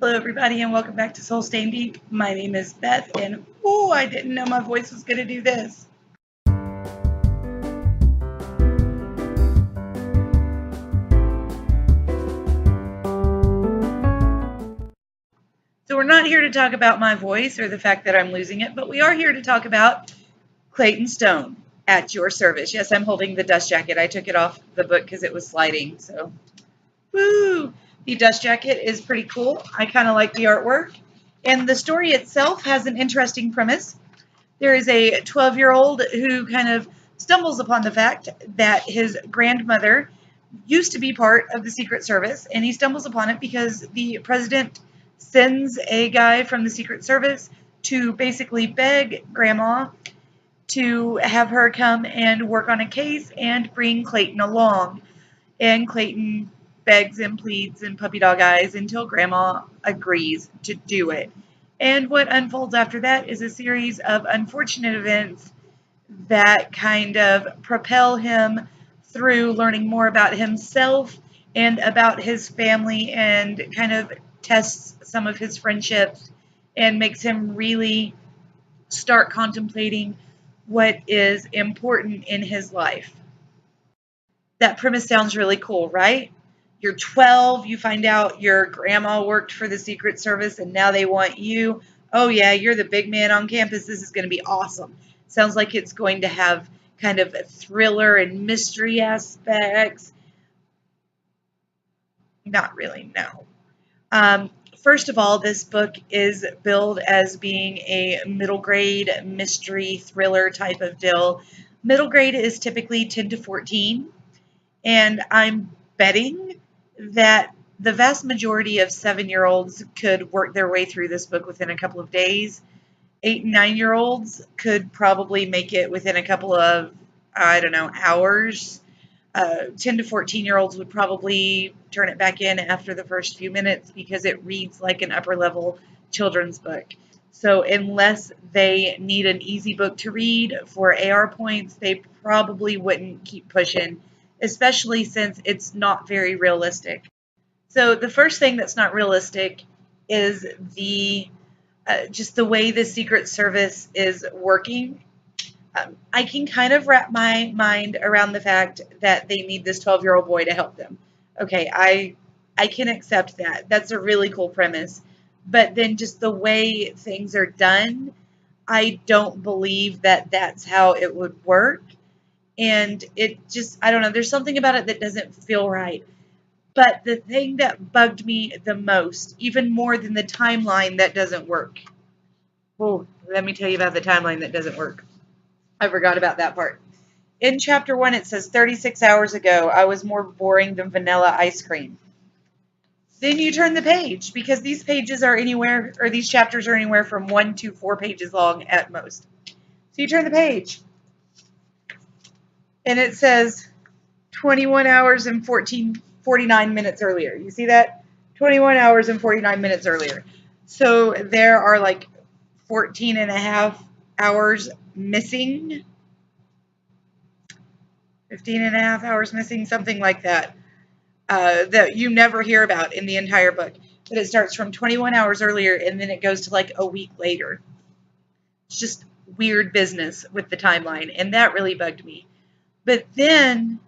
Hello, everybody, and welcome back to Soul Stain Deep. My name is Beth, and I didn't know my voice was going to do this. So, we're not here to talk about my voice or the fact that I'm losing it, but we are here to talk about Clayton Stone at your service. Yes, I'm holding the dust jacket. I took it off the book because it was sliding. So, woo! The dust jacket is pretty cool. I kind of like the artwork. And the story itself has an interesting premise. There is a 12-year-old who kind of stumbles upon the fact that his grandmother used to be part of the Secret Service, and he stumbles upon it because the president sends a guy from the Secret Service to basically beg Grandma to have her come and work on a case and bring Clayton along. And Clayton begs and pleads and puppy dog eyes until Grandma agrees to do it. And what unfolds after that is a series of unfortunate events that kind of propel him through learning more about himself and about his family, and kind of tests some of his friendships and makes him really start contemplating what is important in his life. That premise sounds really cool, right? You're 12, you find out your grandma worked for the Secret Service and now they want you. Oh, yeah, you're the big man on campus. This is going to be awesome. Sounds like it's going to have kind of thriller and mystery aspects. Not really, no. First of all, this book is billed as being a middle grade mystery thriller type of deal. Middle grade is typically 10 to 14. And I'm betting that the vast majority of 7-year-olds could work their way through this book within a couple of days. 8 and 9-year-olds could probably make it within a couple of, hours. 10 to 14-year-olds would probably turn it back in after the first few minutes because it reads like an upper level children's book. So unless they need an easy book to read for AR points, they probably wouldn't keep pushing, especially since it's not very realistic. So the first thing that's not realistic is the just the way the Secret Service is working. I can kind of wrap my mind around the fact that they need this 12-year-old boy to help them. Okay, I can accept that. That's a really cool premise. But then just the way things are done, I don't believe that that's how it would work. And it just, I don't know, there's something about it that doesn't feel right. But the thing that bugged me the most, even more than the timeline that doesn't work. Oh, let me tell you about the timeline that doesn't work. I forgot about that part. In chapter 1, it says 36 hours ago, I was more boring than vanilla ice cream. Then you turn the page, because these pages are anywhere, or these chapters are anywhere from 1 to 4 pages long at most. So you turn the page, and it says 21 hours and 49 minutes earlier. You see that? 21 hours and 49 minutes earlier. So there are like 14 and a half hours missing. 15 and a half hours missing, something like that, that you never hear about in the entire book. But it starts from 21 hours earlier, and then it goes to like a week later. It's just weird business with the timeline, and that really bugged me. But then,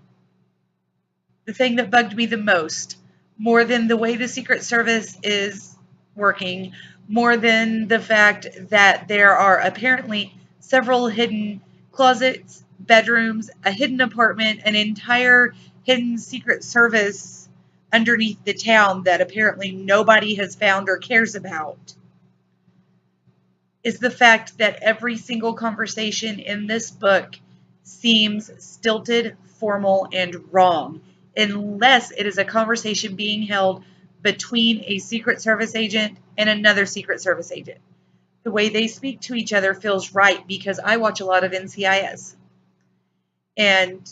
the thing that bugged me the most, more than the way the Secret Service is working, more than the fact that there are apparently several hidden closets, bedrooms, a hidden apartment, an entire hidden Secret Service underneath the town that apparently nobody has found or cares about, is the fact that every single conversation in this book seems stilted, formal, and wrong, unless it is a conversation being held between a Secret Service agent and another Secret Service agent. The way they speak to each other feels right because I watch a lot of NCIS. And,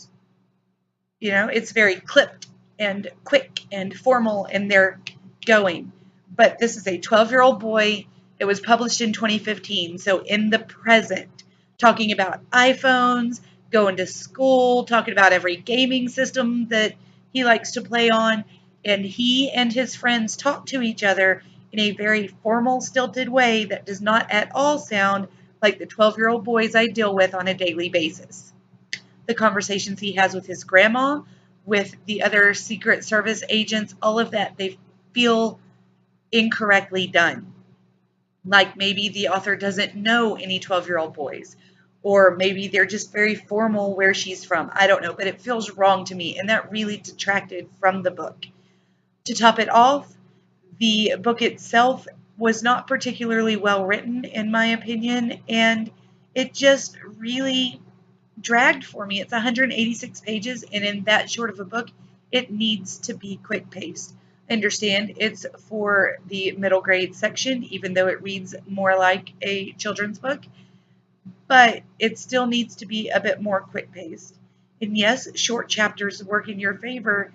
it's very clipped and quick and formal, and they're going. But this is a 12-year-old boy. It was published in 2015, so in the present, talking about iPhones, going to school, talking about every gaming system that he likes to play on, and he and his friends talk to each other in a very formal, stilted way that does not at all sound like the 12-year-old boys I deal with on a daily basis. The conversations he has with his grandma, with the other Secret Service agents, all of that, they feel incorrectly done. Like maybe the author doesn't know any 12-year-old boys, or maybe they're just very formal where she's from. I don't know, but it feels wrong to me, and that really detracted from the book. To top it off, the book itself was not particularly well written, in my opinion, and it just really dragged for me. It's 186 pages, and in that short of a book, it needs to be quick paced. I understand it's for the middle grade section, even though it reads more like a children's book, but it still needs to be a bit more quick paced. And yes, short chapters work in your favor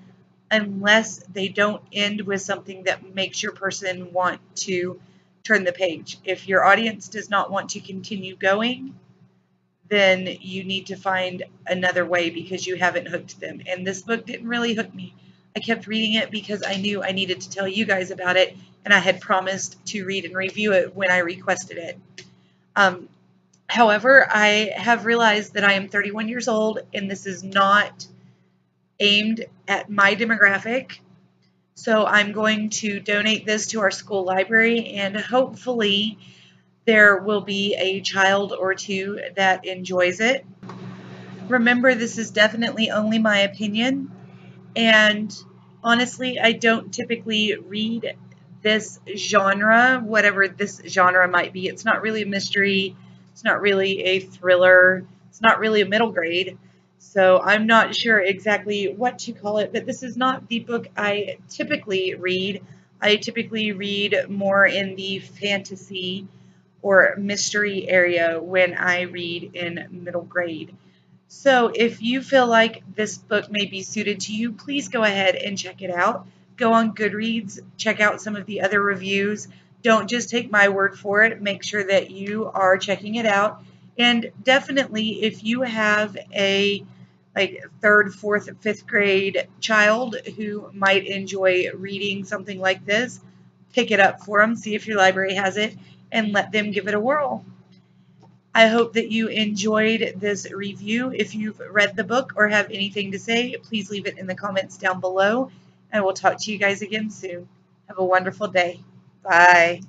unless they don't end with something that makes your person want to turn the page. If your audience does not want to continue going, then you need to find another way because you haven't hooked them. And this book didn't really hook me. I kept reading it because I knew I needed to tell you guys about it, and I had promised to read and review it when I requested it. However, I have realized that I am 31 years old, and this is not aimed at my demographic. So I'm going to donate this to our school library, and hopefully there will be a child or two that enjoys it. Remember, this is definitely only my opinion, and honestly, I don't typically read this genre, whatever this genre might be. It's not really a mystery, it's not really a thriller, it's not really a middle grade. So I'm not sure exactly what to call it, but this is not the book I typically read. I typically read more in the fantasy or mystery area when I read in middle grade. So if you feel like this book may be suited to you, please go ahead and check it out. Go on Goodreads, check out some of the other reviews. Don't just take my word for it. Make sure that you are checking it out. And definitely, if you have a third, fourth, fifth grade child who might enjoy reading something like this, pick it up for them, see if your library has it, and let them give it a whirl. I hope that you enjoyed this review. If you've read the book or have anything to say, please leave it in the comments down below, and we'll talk to you guys again soon. Have a wonderful day. Bye.